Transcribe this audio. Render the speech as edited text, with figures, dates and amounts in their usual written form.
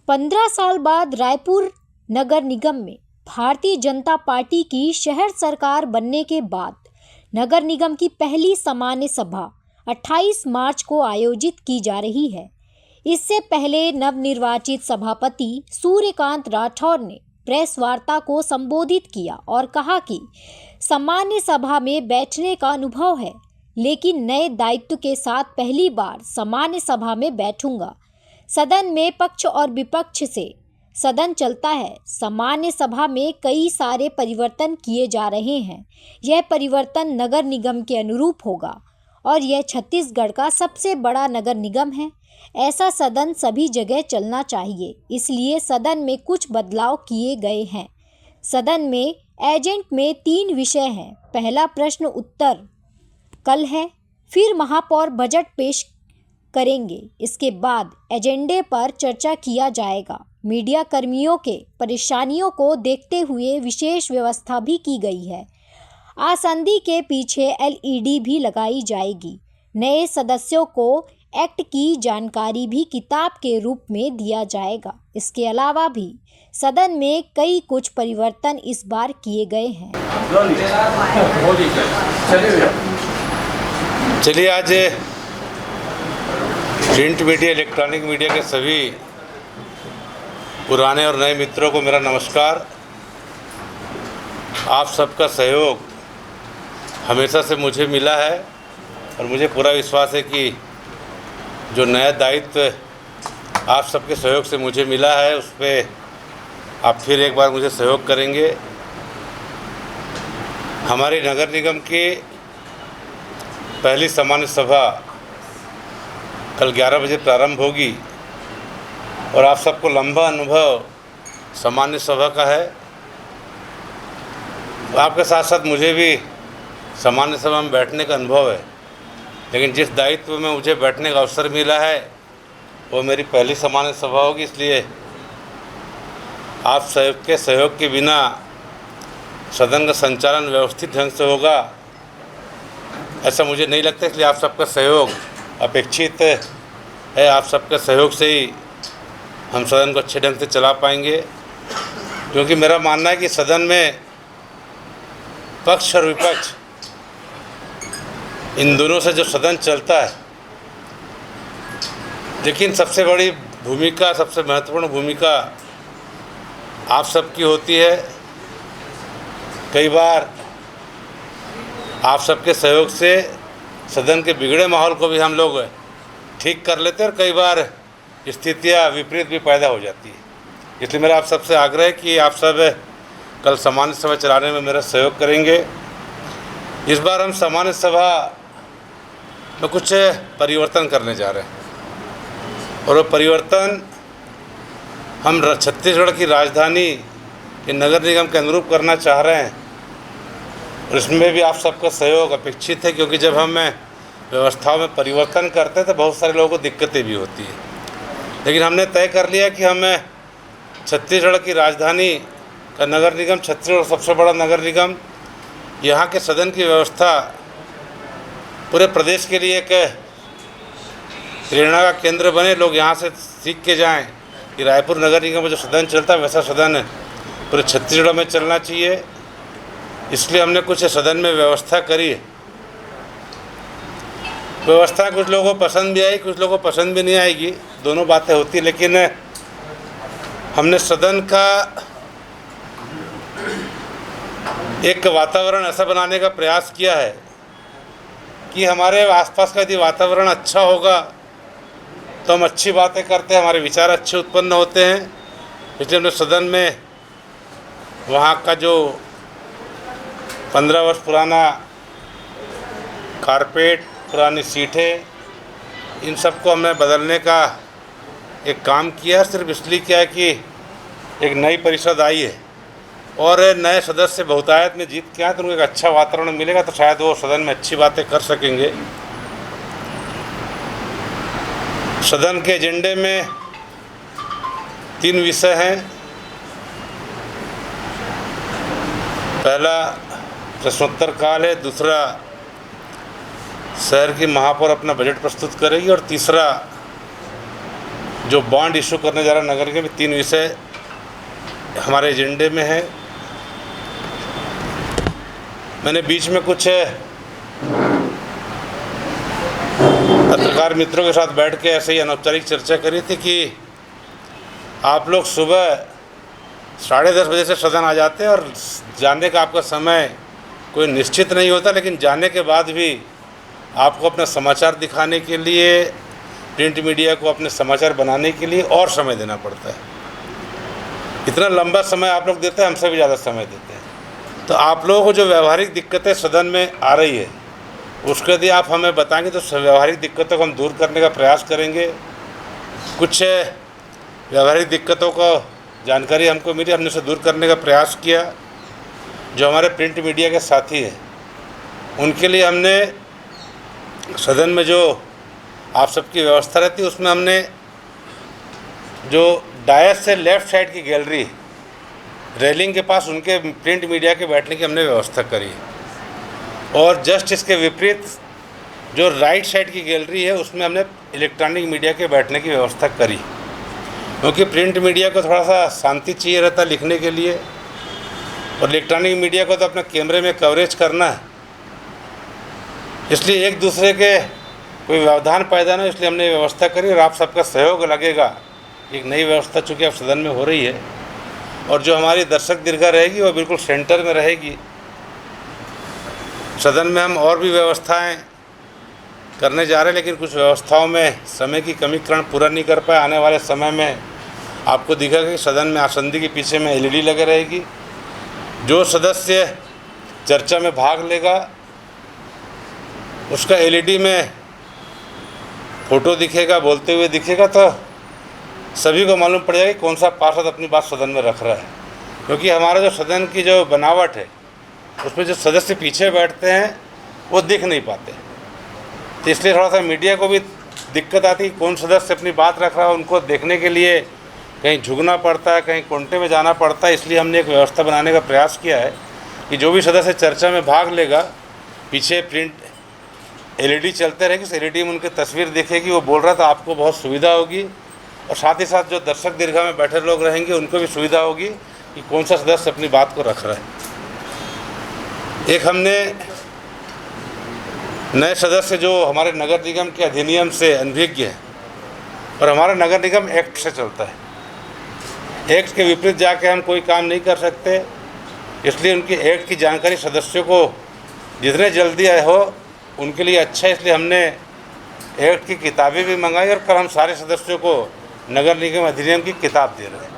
15 साल बाद रायपुर नगर निगम में भारतीय जनता पार्टी की शहर सरकार बनने के बाद नगर निगम की पहली सामान्य सभा 28 मार्च को आयोजित की जा रही है। इससे पहले नवनिर्वाचित सभापति सूर्यकांत राठौर ने प्रेस वार्ता को संबोधित किया और कहा कि सामान्य सभा में बैठने का अनुभव है, लेकिन नए दायित्व के साथ पहली बार सामान्य सभा में बैठूंगा। सदन में पक्ष और विपक्ष से सदन चलता है। सामान्य सभा में कई सारे परिवर्तन किए जा रहे हैं। यह परिवर्तन नगर निगम के अनुरूप होगा और यह छत्तीसगढ़ का सबसे बड़ा नगर निगम है। ऐसा सदन सभी जगह चलना चाहिए, इसलिए सदन में कुछ बदलाव किए गए हैं। सदन में एजेंट में 3 विषय हैं। पहला प्रश्न उत्तर कल है, फिर महापौर बजट पेश करेंगे। इसके बाद एजेंडे पर चर्चा किया जाएगा। मीडिया कर्मियों के परेशानियों को देखते हुए विशेष व्यवस्था भी की गई है। आसंदी के पीछे LED भी लगाई जाएगी। नए सदस्यों को एक्ट की जानकारी भी किताब के रूप में दिया जाएगा। इसके अलावा भी सदन में कई कुछ परिवर्तन इस बार किए गए हैं। चलिए, आज प्रिंट मीडिया, इलेक्ट्रॉनिक मीडिया के सभी पुराने और नए मित्रों को मेरा नमस्कार। आप सबका सहयोग हमेशा से मुझे मिला है और मुझे पूरा विश्वास है कि जो नया दायित्व आप सबके सहयोग से मुझे मिला है, उस पर आप फिर एक बार मुझे सहयोग करेंगे। हमारे नगर निगम की पहली सामान्य सभा कल 11 बजे प्रारंभ होगी और आप सबको लंबा अनुभव सामान्य सभा का है। आपके साथ साथ मुझे भी सामान्य सभा में बैठने का अनुभव है, लेकिन जिस दायित्व में मुझे बैठने का अवसर मिला है वो मेरी पहली सामान्य सभा होगी। इसलिए आप सबके सहयोग के बिना सदन का संचालन व्यवस्थित ढंग से होगा ऐसा मुझे नहीं लगता। इसलिए आप सबका सहयोग अपेक्षित है। आप सबके सहयोग से ही हम सदन को अच्छे ढंग से चला पाएंगे, क्योंकि मेरा मानना है कि सदन में पक्ष और विपक्ष इन दोनों से जो सदन चलता है, लेकिन सबसे बड़ी भूमिका, सबसे महत्वपूर्ण भूमिका आप सबकी होती है। कई बार आप सबके सहयोग से सदन के बिगड़े माहौल को भी हम लोग ठीक कर लेते हैं और कई बार स्थितियाँ विपरीत भी पैदा हो जाती है। इसलिए मेरा आप सबसे आग्रह है कि आप सब कल सामान्य सभा चलाने में मेरा सहयोग करेंगे। इस बार हम सामान्य सभा में कुछ परिवर्तन करने जा रहे हैं और वो परिवर्तन हम छत्तीसगढ़ की राजधानी के नगर निगम के अनुरूप करना चाह रहे हैं और इसमें भी आप सबका सहयोग अपेक्षित है, क्योंकि जब हम व्यवस्थाओं में परिवर्तन करते हैं तो बहुत सारे लोगों को दिक्कतें भी होती हैं। लेकिन हमने तय कर लिया कि हमें छत्तीसगढ़ की राजधानी का नगर निगम, छत्तीसगढ़ सबसे बड़ा नगर निगम, यहाँ के सदन की व्यवस्था पूरे प्रदेश के लिए एक प्रेरणा का केंद्र बने। लोग यहाँ से सीख के जाएं कि रायपुर नगर निगम में जो सदन चलता है वैसा सदन पूरे छत्तीसगढ़ में चलना चाहिए। इसलिए हमने कुछ सदन में व्यवस्था करी है। व्यवस्था कुछ लोगों को पसंद भी आई, कुछ लोगों को पसंद भी नहीं आएगी, दोनों बातें होती। लेकिन हमने सदन का एक वातावरण ऐसा बनाने का प्रयास किया है कि हमारे आसपास का यदि वातावरण अच्छा होगा तो हम अच्छी बातें करते हैं, हमारे विचार अच्छे उत्पन्न होते हैं। इसलिए हमने सदन में वहाँ का जो 15 वर्ष पुराना कारपेट, पुरानी सीटें, इन सबको हमने बदलने का एक काम किया। सिर्फ इसलिए किया है कि एक नई परिषद आई है और नए सदस्य बहुतायत में जीत के आए तो उनको एक अच्छा वातावरण मिलेगा, तो शायद वो सदन में अच्छी बातें कर सकेंगे। सदन के एजेंडे में 3 विषय हैं। पहला प्रश्नोत्तर काल है, दूसरा शहर की महापौर अपना बजट प्रस्तुत करेगी और तीसरा जो बॉन्ड इशू करने जा रहा नगर निगम में 3 विषय हमारे एजेंडे में है। मैंने बीच में कुछ पत्रकार मित्रों के साथ बैठ के ऐसे ही अनौपचारिक चर्चा करी थी कि आप लोग सुबह 10:30 बजे से सदन आ जाते हैं और जाने का आपका समय कोई निश्चित नहीं होता, लेकिन जाने के बाद भी आपको अपना समाचार दिखाने के लिए, प्रिंट मीडिया को अपने समाचार बनाने के लिए और समय देना पड़ता है। इतना लंबा समय आप लोग देते हैं, हमसे भी ज़्यादा समय देते हैं। तो आप लोगों को जो व्यवहारिक दिक्कतें सदन में आ रही है उसको यदि आप हमें बताएंगे तो व्यवहारिक दिक्कतों को हम दूर करने का प्रयास करेंगे। कुछ व्यवहारिक दिक्कतों को जानकारी हमको मिली, हमने उसे दूर करने का प्रयास किया। जो हमारे प्रिंट मीडिया के साथी हैं उनके लिए हमने सदन में जो आप सबकी व्यवस्था रहती है उसमें हमने जो डायस से लेफ़्ट साइड की गैलरी रेलिंग के पास उनके प्रिंट मीडिया के बैठने की हमने व्यवस्था करी, और जस्ट इसके विपरीत जो राइट साइड की गैलरी है उसमें हमने इलेक्ट्रॉनिक मीडिया के बैठने की व्यवस्था करी, क्योंकि प्रिंट मीडिया को थोड़ा सा शांति चाहिए रहता लिखने के लिए, और इलेक्ट्रॉनिक मीडिया को तो अपना कैमरे में कवरेज करना है। इसलिए एक दूसरे के कोई व्यवधान पैदा ना, इसलिए हमने व्यवस्था करी और आप सबका सहयोग लगेगा। एक नई व्यवस्था चूँकि अब सदन में हो रही है, और जो हमारी दर्शक दीर्घा रहेगी वो बिल्कुल सेंटर में रहेगी। सदन में हम और भी व्यवस्थाएं करने जा रहे हैं, लेकिन कुछ व्यवस्थाओं में समय की कमी कारण पूरा नहीं कर पाए। आने वाले समय में आपको दिखेगा कि सदन में आसंदी के पीछे में LED लगे रहेगी। जो सदस्य चर्चा में भाग लेगा उसका LED में फ़ोटो दिखेगा, बोलते हुए दिखेगा, तो सभी को मालूम पड़ जाएगा कि कौन सा पार्षद अपनी बात सदन में रख रहा है। क्योंकि हमारा जो सदन की जो बनावट है उसमें जो सदस्य पीछे बैठते हैं वो दिख नहीं पाते, तो इसलिए थोड़ा सा मीडिया को भी दिक्कत आती है कौन सदस्य अपनी बात रख रहा है। उनको देखने के लिए कहीं झुकना पड़ता है, कहीं कोने में जाना पड़ता है। इसलिए हमने एक व्यवस्था बनाने का प्रयास किया है कि जो भी सदस्य चर्चा में भाग लेगा, पीछे प्रिंट LED चलते रहेगी, उस LED में उनकी तस्वीर दिखेगी, वो बोल रहा था, आपको बहुत सुविधा होगी। और साथ ही साथ जो दर्शक दीर्घा में बैठे लोग रहेंगे उनको भी सुविधा होगी कि कौन सा सदस्य अपनी बात को रख रहा है। एक हमने नए सदस्य जो हमारे नगर निगम के अधिनियम से अनभिज्ञ हैं, और हमारा नगर निगम एक्ट से चलता है, एक्ट के विपरीत जाके हम कोई काम नहीं कर सकते। इसलिए उनकी एक्ट की जानकारी सदस्यों को जितने जल्दी हो उनके लिए अच्छा है। इसलिए हमने एक्ट की किताबें भी मंगाई और कल हम सारे सदस्यों को नगर निगम अधिनियम की किताब दे रहे हैं।